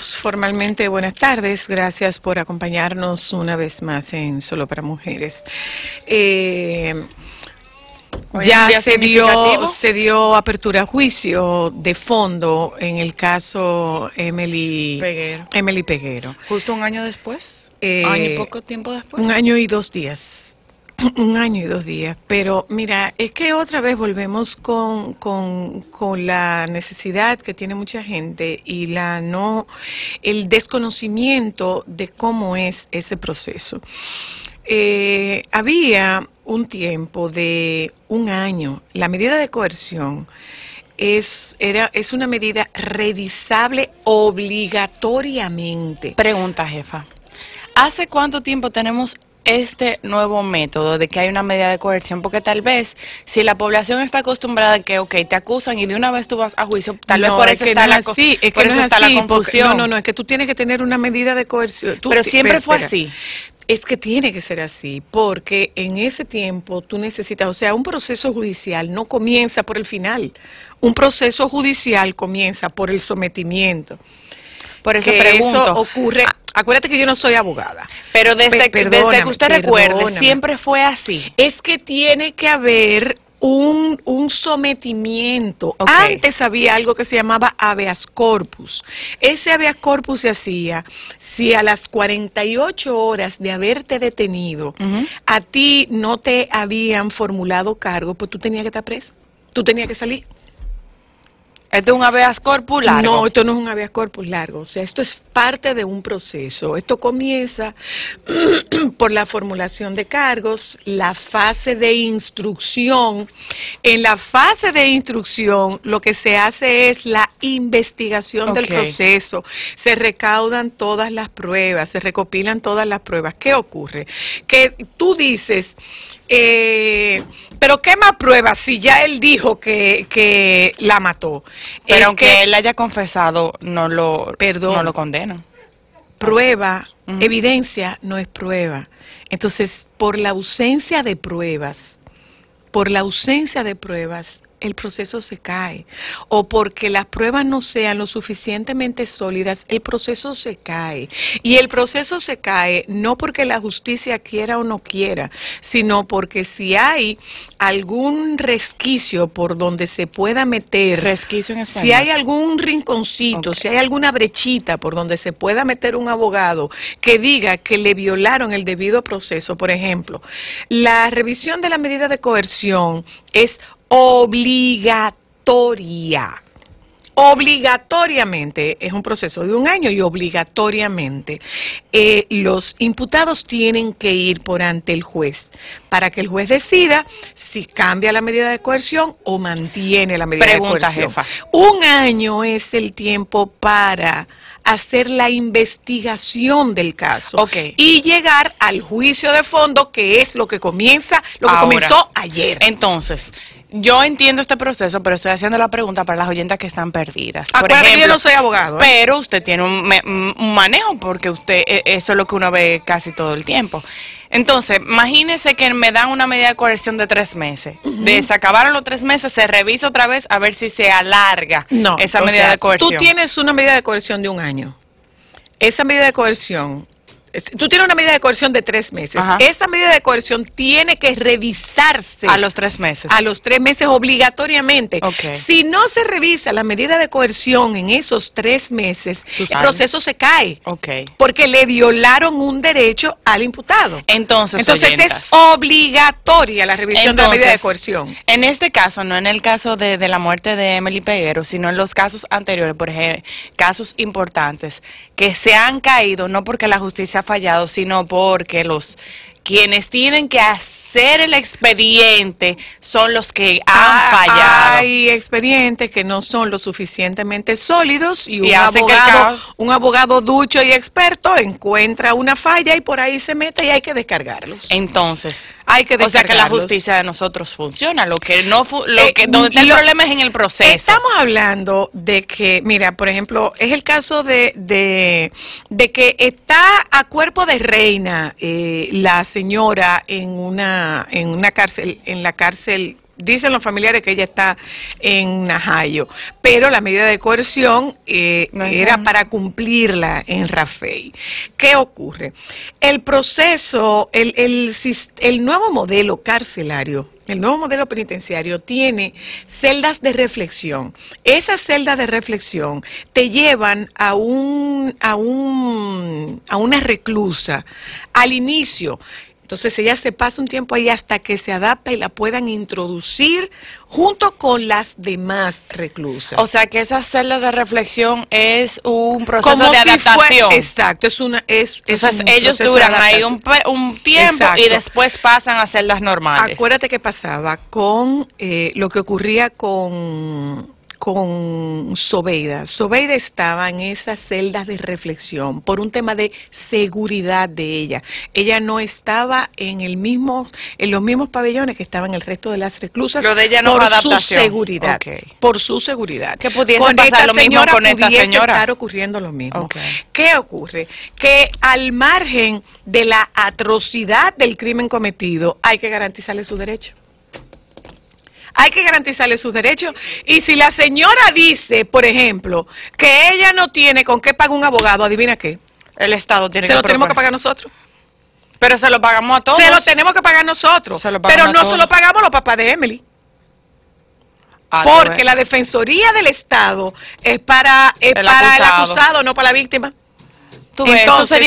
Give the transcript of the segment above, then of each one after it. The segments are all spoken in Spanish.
todos, formalmente buenas tardes. Gracias por acompañarnos una vez más en Solo para Mujeres. Ya se dio apertura a juicio de fondo en el caso Emily Peguero. Justo un año después, año y poco tiempo después. 1 año y 2 días. 1 año y 2 días, pero mira, es que otra vez volvemos con la necesidad que tiene mucha gente y el desconocimiento de cómo es ese proceso. Había un tiempo de 1 año, la medida de coerción es una medida revisable obligatoriamente. Pregunta, jefa, ¿hace cuánto tiempo tenemos este nuevo método de que hay una medida de coerción? Porque tal vez si la población está acostumbrada a que, te acusan y de una vez tú vas a juicio, tal vez por eso está la confusión. No, es que tú tienes que tener una medida de coerción. Pero siempre fue así. Es que tiene que ser así, porque en ese tiempo tú necesitas, o sea, un proceso judicial no comienza por el final, un proceso judicial comienza por el sometimiento. Por eso pregunto. Eso ocurre. Acuérdate que yo no soy abogada. Pero desde que usted recuerde, siempre fue así. Es que tiene que haber un sometimiento. Okay. Antes había algo que se llamaba habeas corpus. Ese habeas corpus se hacía si a las 48 horas de haberte detenido, a ti no te habían formulado cargo, pues tú tenías que estar preso. Tú tenías que salir. ¿Esto es un habeas corpus largo? No, esto no es un habeas corpus largo. O sea, esto es parte de un proceso. Esto comienza por la formulación de cargos, la fase de instrucción. En la fase de instrucción, lo que se hace es la investigación del proceso. Se recaudan todas las pruebas, se recopilan todas las pruebas. ¿Qué ocurre? Que tú dices, pero ¿qué más pruebas si ya él dijo que la mató? Pero aunque él haya confesado, no lo condena. Prueba, evidencia no es prueba. Entonces, por la ausencia de pruebas, el proceso se cae. O porque las pruebas no sean lo suficientemente sólidas, el proceso se cae. Y el proceso se cae no porque la justicia quiera o no quiera, sino porque si hay algún resquicio por donde se pueda meter, resquicio en español, si hay algún rinconcito, si hay alguna brechita por donde se pueda meter un abogado que diga que le violaron el debido proceso, por ejemplo, la revisión de la medida de coerción es obligatoria. Obligatoriamente, es un proceso de 1 año y obligatoriamente los imputados tienen que ir por ante el juez para que el juez decida si cambia la medida de coerción o mantiene la medida de coerción. Jefa. 1 año es el tiempo para hacer la investigación del caso y llegar al juicio de fondo, que es lo que comenzó ayer. Entonces, yo entiendo este proceso, pero estoy haciendo la pregunta para las oyentas que están perdidas. Por ejemplo, yo no soy abogado, pero usted tiene un manejo, porque eso es lo que uno ve casi todo el tiempo. Entonces, imagínese que me dan una medida de coerción de 3 meses. Se acabaron los 3 meses, se revisa otra vez a ver si se alarga esa medida de coerción. Tú tienes una medida de coerción de 1 año. Esa medida de coerción, tú tienes una medida de coerción de 3 meses. Esa medida de coerción tiene que revisarse a los 3 meses. A los 3 meses obligatoriamente. Si no se revisa la medida de coerción en esos 3 meses, el proceso se cae. Porque le violaron un derecho al imputado. Entonces es obligatoria la revisión de la medida de coerción. En este caso, no en el caso de la muerte de Emily Peguero, sino en los casos anteriores, por ejemplo, casos importantes que se han caído, no porque la justicia ha fallado, sino porque quienes tienen que hacer el expediente son los que han fallado. Hay expedientes que no son lo suficientemente sólidos y un abogado ducho y experto encuentra una falla y por ahí se mete y hay que descargarlos. Entonces, hay que descargarlos. O sea que la justicia de nosotros funciona. Donde está el problema es en el proceso. Estamos hablando de que, mira, por ejemplo, es el caso de que está a cuerpo de reina la señora en la cárcel dicen los familiares que ella está en Najayo, pero la medida de coerción era para cumplirla en Rafey. ¿Qué ocurre? El proceso, el nuevo modelo carcelario, el nuevo modelo penitenciario tiene celdas de reflexión. Esas celdas de reflexión te llevan a una reclusa al inicio. Entonces ella se pasa un tiempo ahí hasta que se adapta y la puedan introducir junto con las demás reclusas. O sea que esas celdas de reflexión es un proceso de adaptación. Exacto, entonces ellos duran ahí un tiempo. Exacto. Y después pasan a celdas normales. Acuérdate que pasaba con lo que ocurría con Zobeida. Zobeida estaba en esas celdas de reflexión por un tema de seguridad de ella. Ella no estaba en los mismos pabellones que estaban el resto de las reclusas. Lo de ella no por fue adaptación. Su seguridad. Okay. Por su seguridad. Que pudiese pasar lo mismo con esta señora. Estar ocurriendo lo mismo. Okay. ¿Qué ocurre? Que al margen de la atrocidad del crimen cometido, hay que garantizarle su derecho. Hay que garantizarle sus derechos. Y si la señora dice, por ejemplo, que ella no tiene con qué pagar un abogado, ¿adivina qué? El Estado tiene que Se lo tenemos que pagar nosotros. Pero se lo pagamos a todos. Se lo tenemos que pagar nosotros. Pero no se lo pagamos los papás de Emily. Porque la Defensoría del Estado es para el acusado, no para la víctima. Entonces,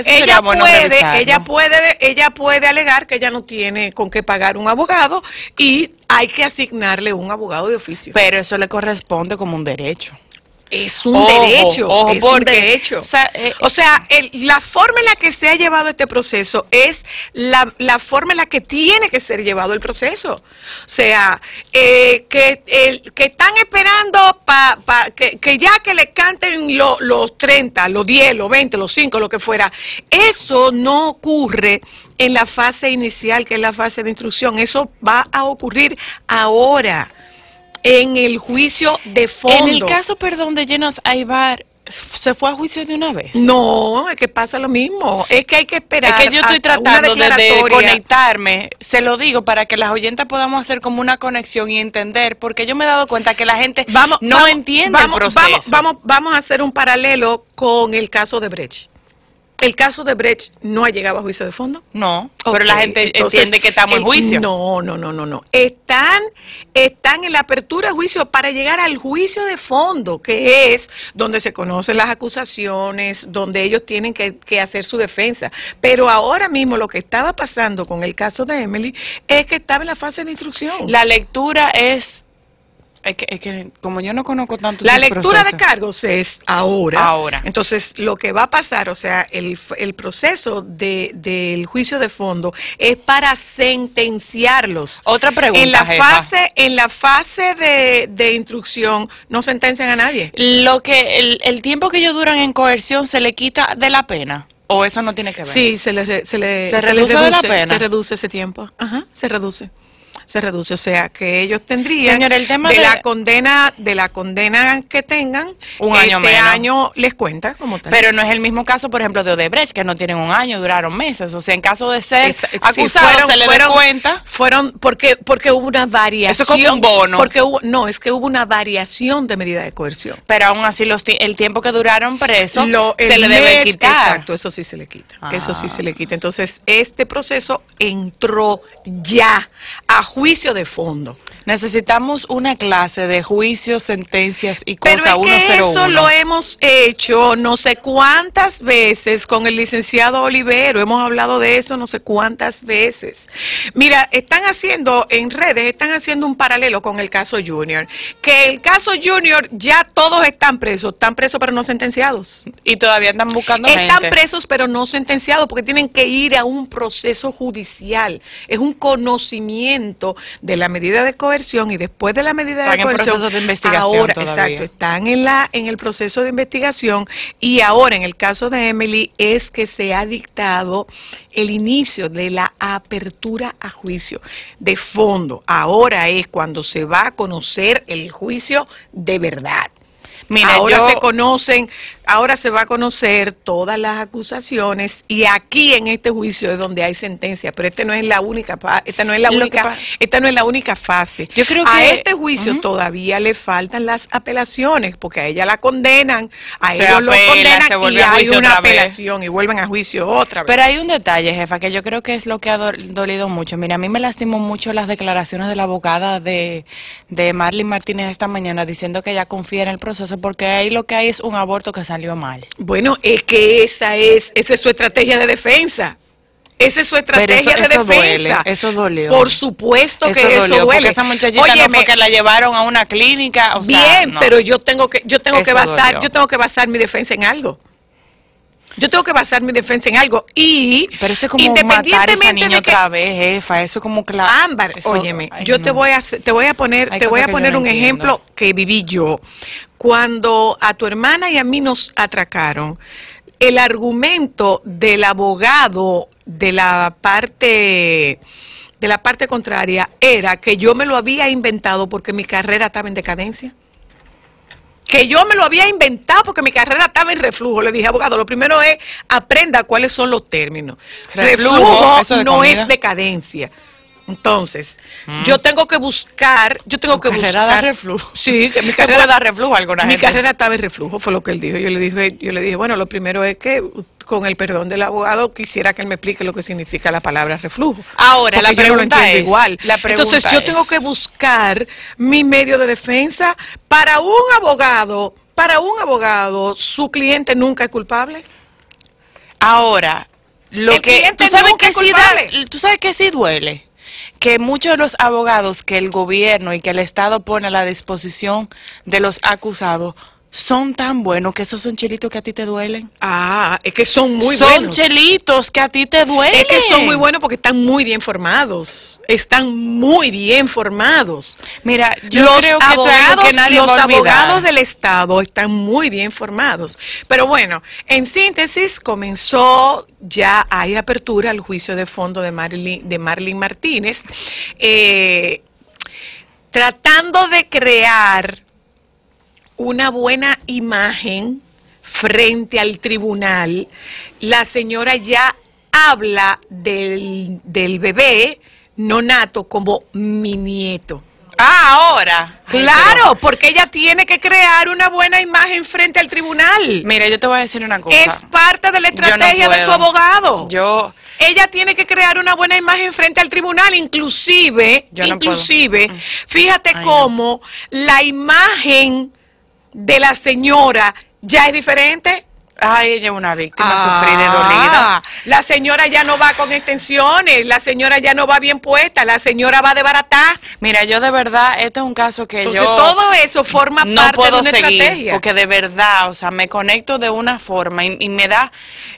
ella puede alegar que ella no tiene con qué pagar un abogado y hay que asignarle un abogado de oficio. Pero eso le corresponde como un derecho. Es un derecho, es un derecho. O sea, la forma en la que se ha llevado este proceso es la forma en la que tiene que ser llevado el proceso. O sea, que están esperando que ya que le canten los 30, los 10, los 20, los 5, lo que fuera. Eso no ocurre en la fase inicial, que es la fase de instrucción. Eso va a ocurrir ahora, en el juicio de fondo. En el caso, perdón, de Yenas Aybar, ¿se fue a juicio de una vez? No, es que pasa lo mismo. Es que hay que esperar. Es que yo estoy tratando de conectarme, se lo digo, para que las oyentes podamos hacer como una conexión y entender, porque yo me he dado cuenta que la gente no entiende el proceso. Vamos a hacer un paralelo con el caso de Brecht. ¿El caso de Brecht no ha llegado a juicio de fondo? No, pero la gente entiende que estamos en juicio. No. Están en la apertura de juicio para llegar al juicio de fondo, que es donde se conocen las acusaciones, donde ellos tienen que hacer su defensa. Pero ahora mismo lo que estaba pasando con el caso de Emily es que estaba en la fase de instrucción. La lectura es que como yo no conozco tanto la lectura de cargos es ahora. Entonces, lo que va a pasar, o sea, el proceso del juicio de fondo es para sentenciarlos. Otra pregunta, en la fase de instrucción no sentencian a nadie. El tiempo que ellos duran en coerción se le quita de la pena. ¿O eso no tiene que ver? Sí, se reduce de la pena. Se reduce ese tiempo. Ajá, se reduce, o sea que ellos tendrían, señor, el tema de la condena que tengan, un año menos. Año les cuenta como tal. Pero no es el mismo caso, por ejemplo, de Odebrecht, que no tienen un año, duraron meses. O sea, en caso de ser acusados, se les da cuenta. Porque hubo una variación. Eso es como un bono. Es que hubo una variación de medida de coerción. Pero aún así el tiempo que duraron presos se le debe quitar. Exacto, eso sí se le quita. Eso sí se le quita. Entonces, este proceso entró ya a juicio de fondo. Necesitamos una clase de juicios, sentencias y cosas. Pero es que eso lo hemos hecho no sé cuántas veces con el licenciado Olivero. Hemos hablado de eso no sé cuántas veces. Mira, están haciendo un paralelo con el caso Junior. Que el caso Junior ya todos están presos pero no sentenciados. Y todavía están buscando gente. Están presos pero no sentenciados porque tienen que ir a un proceso judicial. Es un conocimiento de la medida de coerción y después de la medida de coerción. Están en proceso de investigación ahora, todavía. Exacto, están en el proceso de investigación y ahora en el caso de Emily es que se ha dictado el inicio de la apertura a juicio de fondo. Ahora es cuando se va a conocer el juicio de verdad. Mira, ahora se conocen ahora se va a conocer todas las acusaciones y aquí en este juicio es donde hay sentencia, pero esta no es la única fase. Yo creo a que este juicio todavía le faltan las apelaciones, porque a ella la condenan, a ellos lo condenan y hay una apelación y vuelven a juicio otra vez. Pero hay un detalle, jefa, que yo creo que es lo que ha dolido mucho. Mira, a mí me lastimó mucho las declaraciones de la abogada de Marlene Martínez esta mañana diciendo que ella confía en el proceso porque ahí lo que hay es un aborto que salió mal. Bueno, es que esa es su estrategia de defensa. Esa es su estrategia de defensa. Duele, eso dolió. Por supuesto que eso duele. Porque esa muchachita no fue que la llevaron a una clínica. O bien, sea, no. pero yo tengo que basar mi defensa en algo. Yo tengo que basar mi defensa en algo y pero eso es como matar a esa niña otra vez, jefa, eso como claro. Ámbar, óyeme, yo te voy a poner un ejemplo que viví yo. Cuando a tu hermana y a mí nos atracaron, el argumento del abogado de la parte contraria era que yo me lo había inventado porque mi carrera estaba en decadencia. Que yo me lo había inventado porque mi carrera estaba en reflujo. Le dije, abogado, lo primero es aprenda cuáles son los términos. Reflujo no es decadencia. Entonces, yo tengo que buscar, da reflujo. Sí, que mi carrera da reflujo a alguna gente. Mi carrera estaba en reflujo, fue lo que él dijo. Yo le dije, bueno, lo primero es que con el perdón del abogado quisiera que él me explique lo que significa la palabra reflujo. Ahora, la pregunta es igual. Entonces, yo tengo que buscar mi medio de defensa. Para un abogado, su cliente nunca es culpable. Ahora, tú sabes que sí duele. Que muchos de los abogados que el gobierno y que el Estado pone a la disposición de los acusados son tan buenos que esos son chelitos que a ti te duelen. Ah, es que son muy buenos. Son chelitos que a ti te duelen. Es que son muy buenos porque están muy bien formados. Están muy bien formados. Mira, yo creo que los abogados del Estado están muy bien formados. Pero bueno, en síntesis, comenzó, ya hay apertura al juicio de fondo de Marlene Martínez, tratando de crear una buena imagen frente al tribunal. La señora ya habla del bebé no nato como mi nieto. Ahora. Claro, porque ella tiene que crear una buena imagen frente al tribunal. Mira, yo te voy a decir una cosa. Es parte de la estrategia de su abogado. Ella tiene que crear una buena imagen frente al tribunal, inclusive, fíjate cómo la imagen de la señora ya es diferente. Ay, ella es una víctima sufrida y dolida. La señora ya no va con extensiones, la señora ya no va bien puesta, la señora va de barata. Mira, yo de verdad, este es un caso que entonces, todo eso forma parte de una estrategia. Porque de verdad, o sea, me conecto de una forma y me da...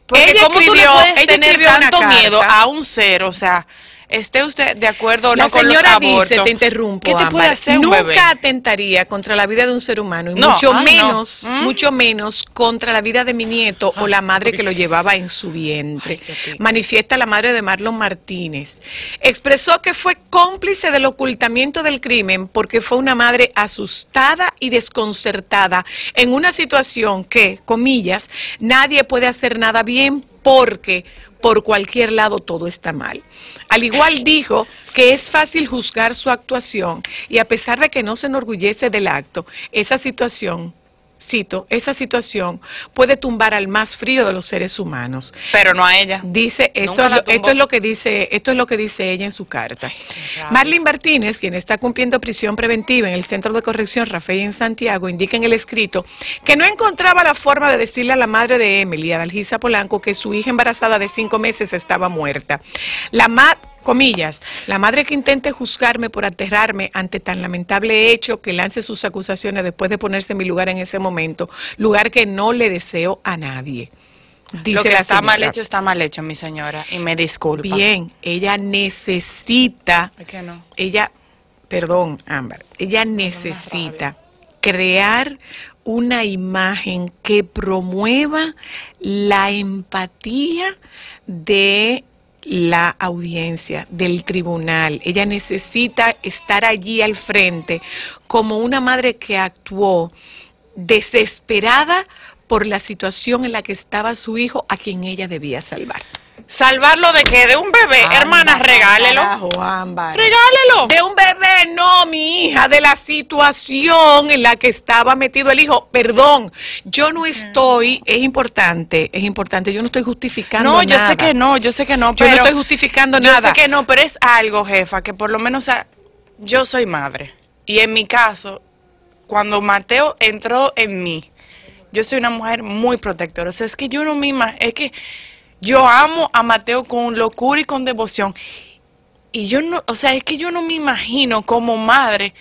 Porque ¿cómo tú le puedes tener tanto miedo a un ser? O sea, esté usted de acuerdo o no con los abortos. La señora dice, te interrumpo, ¿qué te puede hacer un bebé? Nunca atentaría contra la vida de un ser humano, y mucho menos contra la vida de mi nieto o la madre que lo llevaba en su vientre. Manifiesta la madre de Marlene Martínez. Expresó que fue cómplice del ocultamiento del crimen porque fue una madre asustada y desconcertada en una situación que, comillas, nadie puede hacer nada bien porque por cualquier lado todo está mal. Al igual dijo que es fácil juzgar su actuación y a pesar de que no se enorgullece del acto, esa situación, cito, esa situación puede tumbar al más frío de los seres humanos. Pero no a ella. Dice, esto es lo que dice ella en su carta. Marlene Martínez, quien está cumpliendo prisión preventiva en el Centro de Corrección Rafael en Santiago, indica en el escrito que no encontraba la forma de decirle a la madre de Emily, Adalgisa Polanco, que su hija embarazada de 5 meses estaba muerta. Comillas, la madre que intente juzgarme por aterrarme ante tan lamentable hecho, que lance sus acusaciones después de ponerse en mi lugar en ese momento, lugar que no le deseo a nadie. Dice lo que está mal hecho, mi señora, y me disculpa. Bien, ella necesita, Ámbar, ella necesita crear una imagen que promueva la empatía de la audiencia, del tribunal. Ella necesita estar allí al frente como una madre que actuó desesperada por la situación en la que estaba su hijo, a quien ella debía salvar. ¿Salvarlo de qué? ¿De un bebé? Hermana, regálelo. Carajo, Ámbar. Regálelo. De un bebé, no, mi hija, de la situación en la que estaba metido el hijo. Perdón, yo no estoy, es importante, yo no estoy justificando nada. No, yo sé que no, Yo no estoy justificando nada. Yo sé que no, pero es algo, jefa, que por lo menos yo soy madre. Y en mi caso, cuando Mateo entró en mí, yo soy una mujer muy protectora. O sea, es que yo no me imagino, es que yo amo a Mateo con locura y con devoción. Y yo no, o sea, es que yo no me imagino como madre.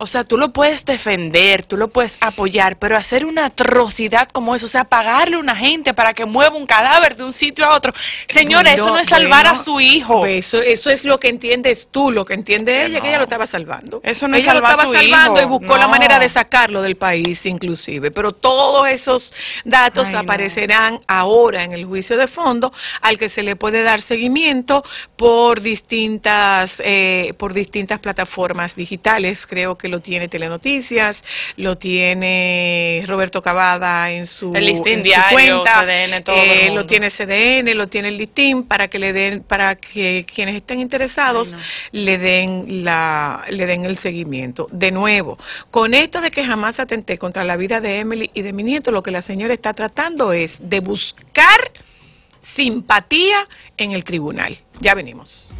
O sea, tú lo puedes defender, tú lo puedes apoyar, pero hacer una atrocidad como eso, o sea, pagarle a una gente para que mueva un cadáver de un sitio a otro. Señora, eso no es salvar a su hijo. Eso es lo que entiendes tú, lo que entiende ella, que ella lo estaba salvando. Eso no es salvar a su hijo. Ella lo estaba salvando y buscó la manera de sacarlo del país, inclusive. Pero todos esos datos aparecerán ahora en el juicio de fondo, al que se le puede dar seguimiento por distintas plataformas digitales. Creo que lo tiene Telenoticias, lo tiene Roberto Cavada en su cuenta, CDN, todo el mundo. lo tiene CDN, lo tiene el listín, para que quienes estén interesados le den el seguimiento. De nuevo, con esto de que jamás atenté contra la vida de Emily y de mi nieto, lo que la señora está tratando es de buscar simpatía en el tribunal. Ya venimos.